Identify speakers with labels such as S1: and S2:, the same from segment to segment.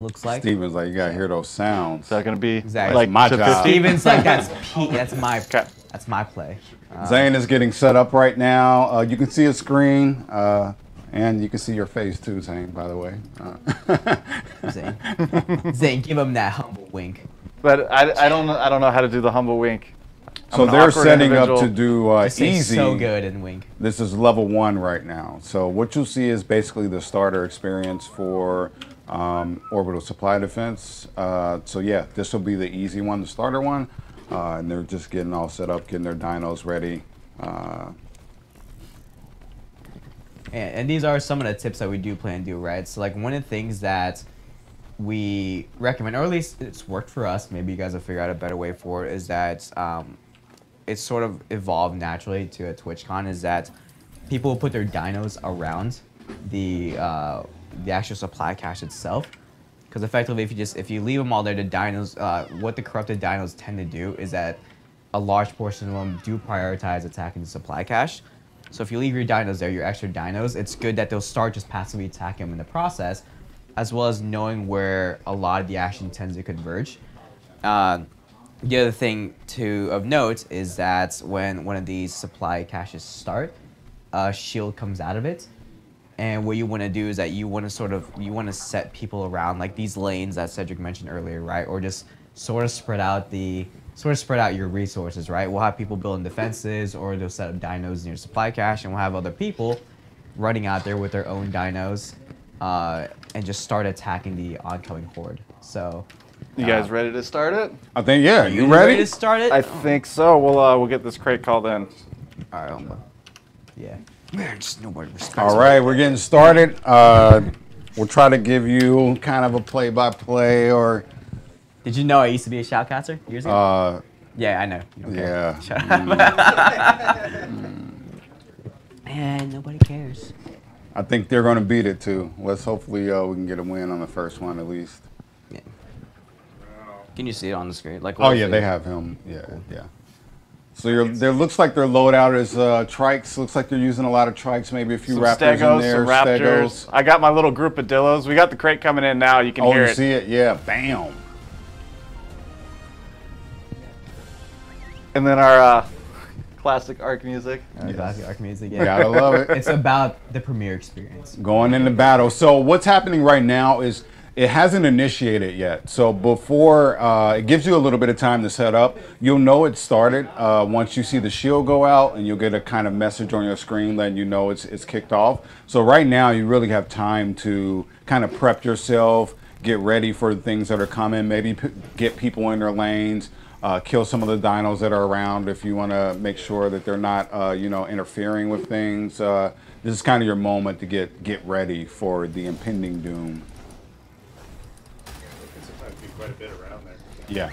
S1: looks like.
S2: Steven's like, you gotta hear those sounds.
S3: Is that gonna be
S1: Exactly.
S3: like
S2: my job?
S1: Steven's like, that's my play.
S2: Zane is getting set up right now. You can see a screen, and you can see your face too, Zane. By the way.
S1: Zane, give him that humble wink.
S3: But I don't know how to do the humble wink.
S2: So they're setting up to do easy.
S1: So good and wink.
S2: This is level 1 right now. So what you'll see is basically the starter experience for orbital supply defense. So yeah, this will be the easy one, the starter one. And they're just getting all set up, getting their dinos ready.
S1: And these are some of the tips that we do plan to do, right? So like one of the things that we recommend, or at least it's worked for us, maybe you guys will figure out a better way for it, is that it's sort of evolved naturally to a TwitchCon, is that people will put their dinos around the actual supply cache itself. Because effectively, if you leave them all there, the dinos, what the corrupted dinos tend to do is that a large portion of them do prioritize attacking the supply cache. So if you leave your dinos there, your extra dinos, it's good that they'll start just passively attacking them in the process, as well as knowing where a lot of the action tends to converge. The other thing of note is that when one of these supply caches start, a shield comes out of it. And what you want to do is that you want to set people around like these lanes that Cedric mentioned earlier, right? Or just sort of spread out your resources, right? We'll have people building defenses, or they'll set up dinos near supply cache, and we'll have other people running out there with their own dinos, and just start attacking the oncoming horde. So,
S3: you guys ready to start it?
S2: I think yeah.
S1: You
S2: ready
S1: to start it?
S3: I think so. We'll get this crate called in.
S1: All right, yeah. Man, just nobody respects.
S2: All right, we're getting started. We'll try to give you kind of a play-by-play, or.
S1: Did you know I used to be a shoutcaster years ago? Yeah, I know. Okay.
S2: Yeah.
S1: Shut up. And nobody cares.
S2: I think they're going to beat it too. Let's hopefully we can get a win on the first one at least.
S1: Yeah. Can you see it on the screen? Like.
S2: Oh yeah, they have him. Yeah, yeah. So there looks like their loadout is trikes. Looks like they're using a lot of trikes. Maybe a few
S3: some
S2: raptors
S3: stegos,
S2: in there.
S3: Some raptors.
S2: Stegos.
S3: I got my little group of dillos. We got the crate coming in now. You can hear it.
S2: Oh, you see it? Yeah. Bam.
S3: And then our classic ARC music.
S1: Classic ARC music. Yeah.
S2: Gotta love it.
S1: It's about the premiere experience.
S2: Going into battle. So what's happening right now is it hasn't initiated yet. So before, it gives you a little bit of time to set up. You'll know it started once you see the shield go out, and you'll get a kind of message on your screen letting you know it's kicked off. So right now you really have time to kind of prep yourself, get ready for the things that are coming, maybe get people in their lanes, kill some of the dinos that are around if you want to make sure that they're not, you know, interfering with things. This is kind of your moment to get ready for the impending doom.
S4: Sometimes be quite a bit around there.
S2: Yeah.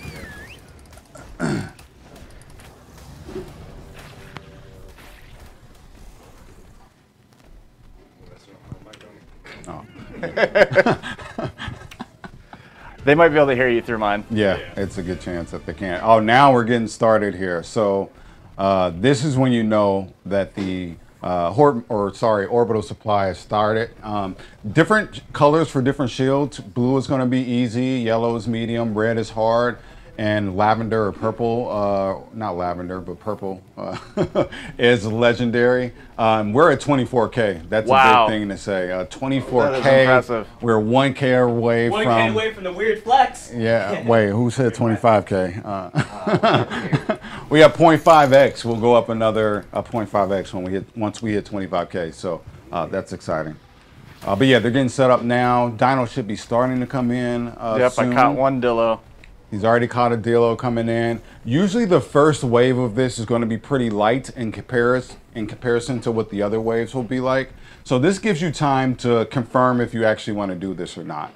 S3: Oh. They might be able to hear you through mine.
S2: Yeah, it's a good chance that they can. Oh, now we're getting started here. So this is when you know that the orbital supply has started. Different colors for different shields. Blue is going to be easy, yellow is medium, red is hard, and lavender or purple, not lavender, but purple is legendary. We're at 24K. That's a big thing to say. 24K.
S3: That is impressive.
S2: We're 1K away from...
S1: 1K away from the weird flex.
S2: Yeah, wait, who said 25K? We have 0.5x. We'll go up another 0.5x once we hit 25K. So that's exciting. But yeah, they're getting set up now. Dino should be starting to come in soon.
S3: I caught one dillo.
S2: He's already caught a dillo coming in. Usually the first wave of this is going to be pretty light in comparison to what the other waves will be like. So this gives you time to confirm if you actually want to do this or not.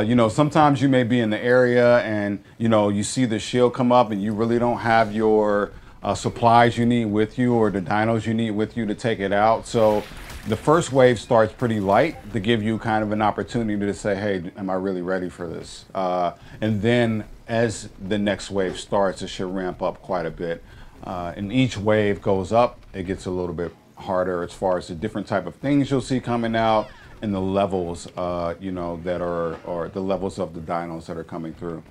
S2: You know, sometimes you may be in the area and, you know, you see the shield come up and you really don't have your supplies you need with you, or the dinos you need with you to take it out. So the first wave starts pretty light to give you kind of an opportunity to say, hey, am I really ready for this? And then as the next wave starts, it should ramp up quite a bit. And each wave goes up, it gets a little bit harder as far as the different type of things you'll see coming out, in the levels, you know, that are, or the levels of the dinos that are coming through.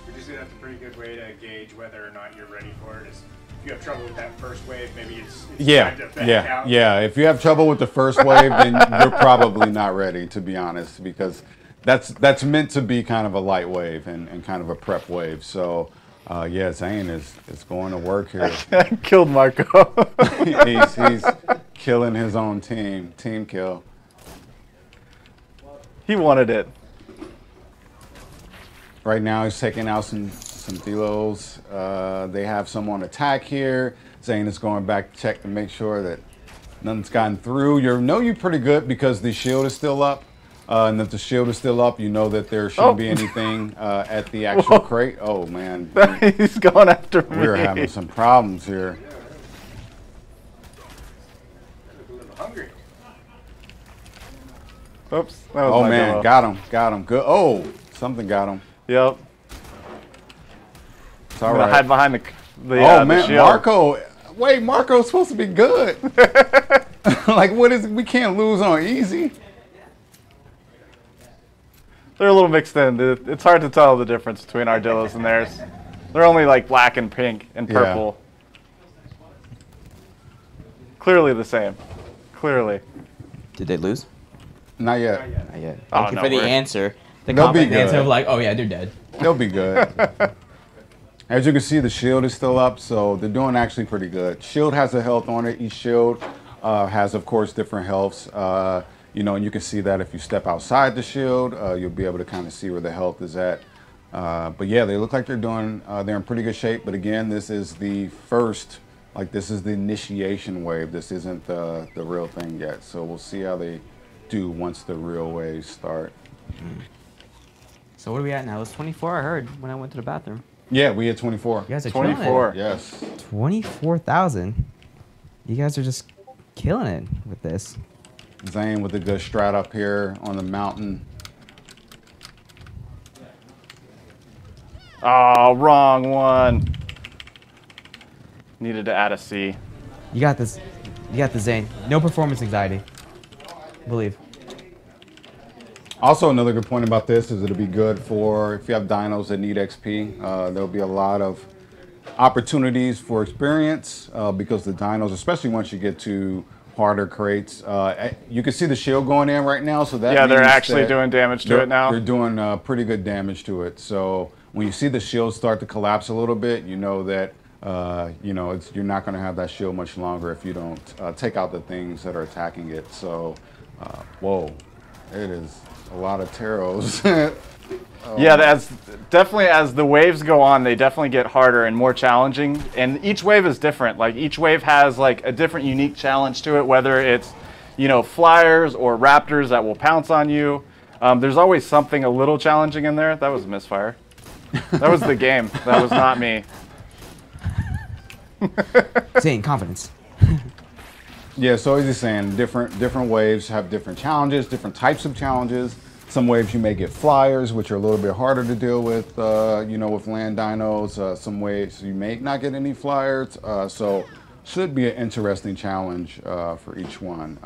S4: Would you say that's a pretty good way to gauge whether or not you're ready for it? Is if you have trouble with that first wave, maybe it's
S2: Yeah,
S4: time to back
S2: yeah,
S4: out.
S2: yeah. If you have trouble with the first wave, then you're probably not ready, to be honest, because that's meant to be kind of a light wave and kind of a prep wave. So, yeah, Zane is going to work here.
S3: I killed Marco.
S2: he's killing his own team. Team kill.
S3: He wanted it.
S2: Right now, he's taking out some Delos. They have some on attack here. Zane is going back to check to make sure that nothing's gotten through. You know you're pretty good because the shield is still up. And if the shield is still up, you know that there shouldn't be anything at the actual crate. Oh, man.
S3: He's going after me.
S2: We're having some problems here.
S4: A little hungry.
S3: Oops. That was
S2: Oh,
S3: my
S2: man.
S3: demo.
S2: Got him. Good. Oh, something got him.
S3: Yep.
S2: It's all
S3: I'm gonna
S2: right.
S3: hide behind the
S2: Oh,
S3: the
S2: man.
S3: shield.
S2: Marco. Wait, Marco's supposed to be good. Like, what is it? We can't lose on easy.
S3: They're a little mixed in. It's hard to tell the difference between our Dillos and theirs. They're only like black and pink and
S2: Yeah.
S3: purple. Clearly the same. Clearly.
S1: Did they lose?
S2: Not yet.
S1: Not yet.
S3: Oh,
S1: Thank you
S3: no,
S1: for the
S3: we're-
S1: answer. The
S2: They'll be
S1: confident answer
S2: good.
S1: of like, oh yeah, they're dead.
S2: They'll be good. As you can see, the shield is still up, so they're doing actually pretty good. Shield has a health on it. Each shield has, of course, different healths. You know, and you can see that if you step outside the shield, you'll be able to kind of see where the health is at. But yeah, they look like they're in pretty good shape. But again, this is the first, like this is the initiation wave. This isn't the real thing yet. So we'll see how they do once the real waves start.
S1: So what are we at now? It's 24. I heard when I went to the bathroom.
S2: Yeah, we had 24.
S1: You guys are
S3: 24.
S2: Yes.
S1: 24,000. You guys are just killing it with this.
S2: Zane with a good strat up here on the mountain.
S3: Oh, wrong one. Needed to add a C.
S1: You got this. You got the Zane. No performance anxiety. Believe.
S2: Also, another good point about this is it'll be good for if you have dinos that need XP. There'll be a lot of opportunities for experience because the dinos, especially once you get to harder crates, you can see the shield going in right now. So that
S3: Yeah, they're
S2: means
S3: actually
S2: that
S3: doing damage to it now.
S2: They're doing pretty good damage to it. So when you see the shield start to collapse a little bit, you know that you know you're not going to have that shield much longer if you don't take out the things that are attacking it. So, whoa, it is a lot of Taros.
S3: Yeah, definitely as the waves go on, they definitely get harder and more challenging. And each wave is different. Like each wave has like a different unique challenge to it, whether it's, you know, flyers or raptors that will pounce on you. There's always something a little challenging in there. That was a misfire. That was the game. That was not me.
S1: Zane, confidence.
S2: Yeah, so as he's saying, different waves have different challenges, different types of challenges. Some waves you may get flyers, which are a little bit harder to deal with, you know, with land dinos. Some waves you may not get any flyers, so should be an interesting challenge for each one.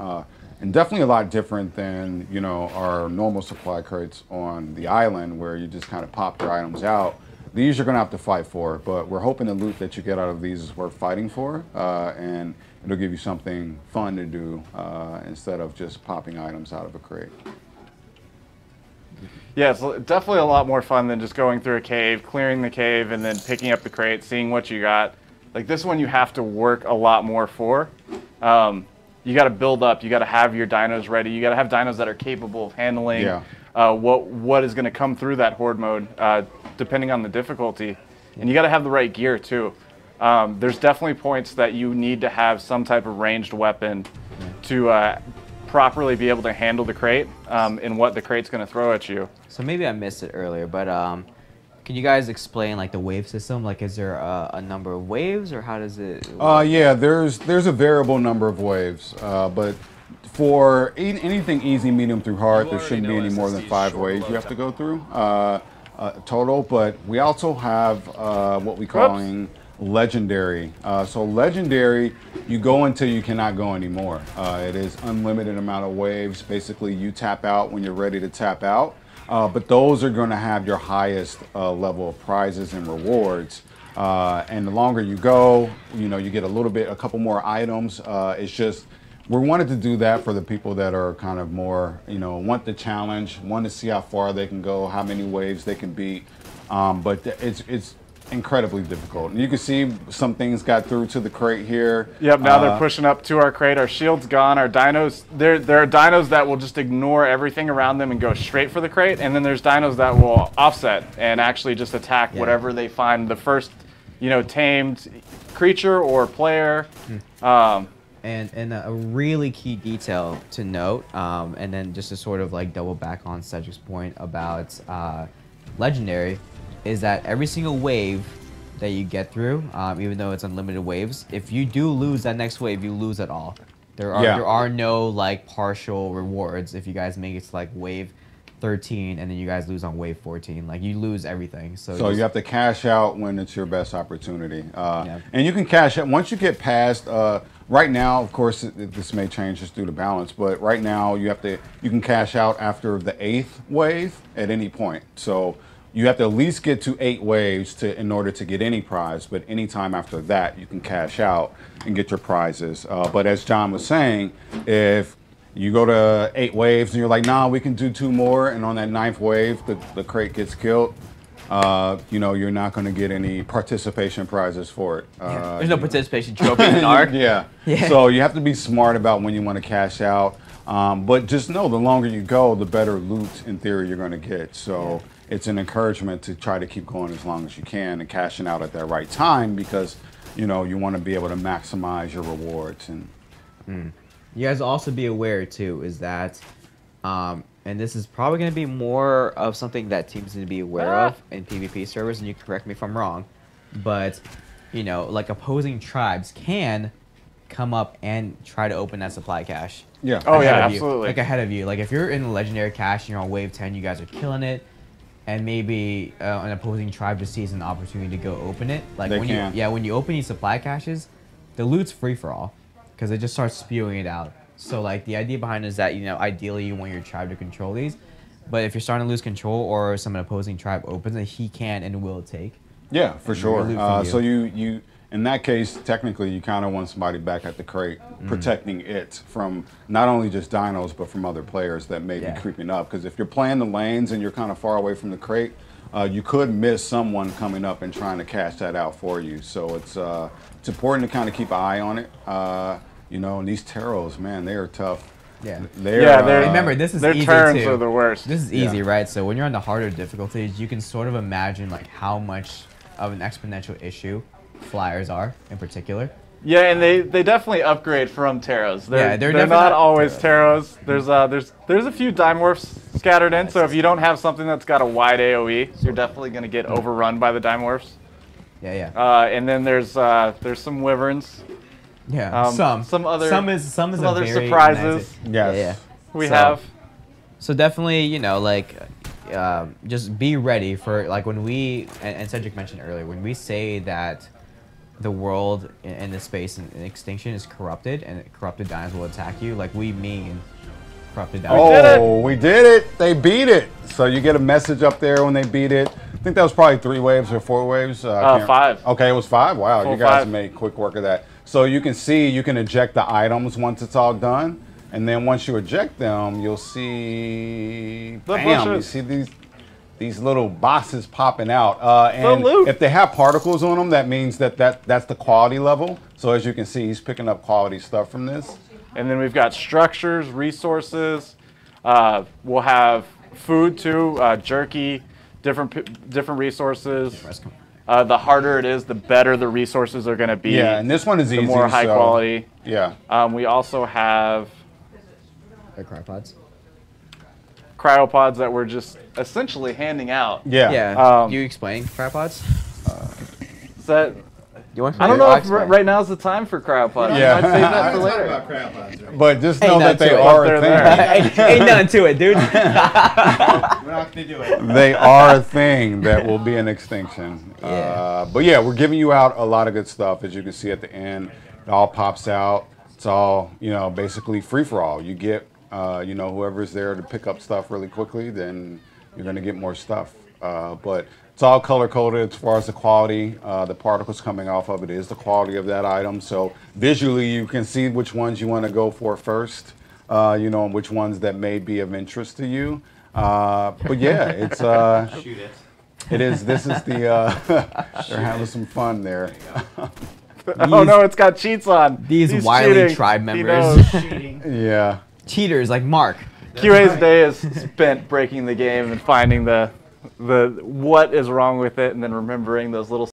S2: And definitely a lot different than, you know, our normal supply crates on the island where you just kind of pop your items out. These you're going to have to fight for, but we're hoping the loot that you get out of these is worth fighting for, and it'll give you something fun to do instead of just popping items out of a crate.
S3: Yeah, it's definitely a lot more fun than just going through a cave, clearing the cave, and then picking up the crate, seeing what you got. Like this one you have to work a lot more for. You got to build up, you got to have your dinos ready, you got to have dinos that are capable of handling what is going to come through that horde mode, depending on the difficulty. And you got to have the right gear too. There's definitely points that you need to have some type of ranged weapon to properly be able to handle the crate and what the crate's going to throw at you.
S1: So maybe I missed it earlier, but can you guys explain like the wave system? Like, is there a number of waves, or how does it?
S2: Yeah, there's a variable number of waves, but for anything easy, medium through hard, there shouldn't be any more than 5 waves you have to go through total. But we also have what we calling legendary. So legendary, you go until you cannot go anymore. It is unlimited amount of waves. Basically, you tap out when you're ready to tap out. But those are going to have your highest level of prizes and rewards. And the longer you go, you know, you get a couple more items. It's just, we wanted to do that for the people that are kind of more, you know, want the challenge, want to see how far they can go, how many waves they can beat. But it's incredibly difficult. And you can see some things got through to the crate here.
S3: Yep, now they're pushing up to our crate. Our shield's gone. Our dinos, there are dinos that will just ignore everything around them and go straight for the crate. And then there's dinos that will offset and actually just attack whatever they find the first, you know, tamed creature or player.
S1: And a really key detail to note, and then just to sort of like double back on Cedric's point about legendary, is that every single wave that you get through, even though it's unlimited waves, if you do lose that next wave, you lose it all. There are no like partial rewards if you guys make it to like wave 13 and then you guys lose on wave 14. Like you lose everything. So
S2: you have to cash out when it's your best opportunity. And you can cash out once you get past. Right now, of course, this may change just due to balance, but right now you can cash out after the 8th wave at any point. So you have to at least get to 8 waves in order to get any prize, but anytime after that, you can cash out and get your prizes. But as John was saying, if you go to 8 waves and you're like, nah, we can do 2 more, and on that 9th wave, the crate gets killed, you know, you're not going to get any participation prizes for it.
S1: There's no participation trophy in ARC.
S2: Yeah. So you have to be smart about when you want to cash out. But just know the longer you go, the better loot, in theory, you're going to get. So it's an encouragement to try to keep going as long as you can and cashing out at that right time because, you know, you want to be able to maximize your rewards. And
S1: You guys will also be aware, too, is that, and this is probably going to be more of something that teams need to be aware of in PvP servers, and you can correct me if I'm wrong, but, you know, like opposing tribes can come up and try to open that supply cache.
S2: Yeah.
S3: Oh, yeah, absolutely.
S1: Like ahead of you. Like if you're in the legendary cache and you're on wave 10, you guys are killing it, and maybe an opposing tribe just sees an opportunity to go open it. Like when you open these supply caches, the loot's free for all because it just starts spewing it out. So like the idea behind it is that, you know, ideally you want your tribe to control these, but if you're starting to lose control or some opposing tribe opens it, he can and will take.
S2: Yeah, for sure. So you in that case, technically, you kind of want somebody back at the crate protecting it from not only just dinos, but from other players that may be creeping up. Because if you're playing the lanes and you're kind of far away from the crate, you could miss someone coming up and trying to cash that out for you. So it's important to kind of keep an eye on it. You know, and these Taros, man, they are tough.
S1: Yeah. Remember, this is
S3: their
S1: easy
S3: turns
S1: too.
S3: are the worst.
S1: This is easy, right? So when you're on the harder difficulties, you can sort of imagine like how much of an exponential issue flyers are in particular.
S3: Yeah, and they definitely upgrade from Taros. They're
S1: not
S3: not always Taros. There's a few Dimorphs scattered in, so if you don't have something that's got a wide AoE, you're definitely going to get overrun by the Dimorphs. And then there's some Wyverns.
S1: Yeah, some other
S3: surprises. We have.
S1: So definitely, you know, like, just be ready for like when we and Cedric mentioned earlier when we say that the world and the space in Extinction is corrupted and corrupted dinos will attack you. Like we mean corrupted dinos.
S2: Oh, we did it! They beat it. So you get a message up there when they beat it. I think that was probably 3 waves or 4 waves.
S3: 5.
S2: Okay, it was 5. Wow, you guys
S3: 5.
S2: made quick work of that. So you can see you can eject the items once it's all done, and then once you eject them, you'll see bam, you see these little boxes popping out. And if they have particles on them, that means that's the quality level. So as you can see, he's picking up quality stuff from this.
S3: And then we've got structures, resources. We'll have food too, jerky, different resources. The harder it is, the better the resources are going to be.
S2: Yeah, and this one is easy.
S3: The more high quality.
S2: Yeah.
S3: We also have
S1: cryopods.
S3: Cryopods that we're just essentially handing out.
S2: Yeah.
S1: Yeah. You explain cryopods? You want
S3: I don't
S1: to-
S3: know
S1: I'll
S3: if
S1: explain.
S3: right now's the time for cryopods.
S2: Yeah.
S3: I might save that for
S5: Let's talk
S3: later.
S5: about cryopods, right?
S2: But just
S1: Ain't
S2: know that
S1: nothing
S2: they
S1: to it.
S2: are
S3: They're
S2: a
S3: there.
S2: thing.
S1: Ain't nothing to it, dude.
S5: We're not gonna do it.
S2: They are a thing that will be an extinction.
S1: Yeah.
S2: But yeah, we're giving you out a lot of good stuff. As you can see at the end, it all pops out. It's all, basically free for all. You get, whoever's there to pick up stuff really quickly, then you're going to get more stuff. But it's all color coded as far as the quality. The particles coming off of it is the quality of that item. So visually, you can see which ones you want to go for first, and which ones that may be of interest to you. But yeah, it's
S5: Shoot it.
S2: it is. This is the they're having some fun there.
S3: Oh no, it's got cheats on.
S1: These
S3: He's
S1: wily
S3: cheating.
S1: tribe
S3: He
S1: members.
S3: knows.
S5: Cheating.
S2: Yeah.
S1: Cheaters like Mark.
S3: QA's day is spent breaking the game and finding the what is wrong with it, and then remembering those little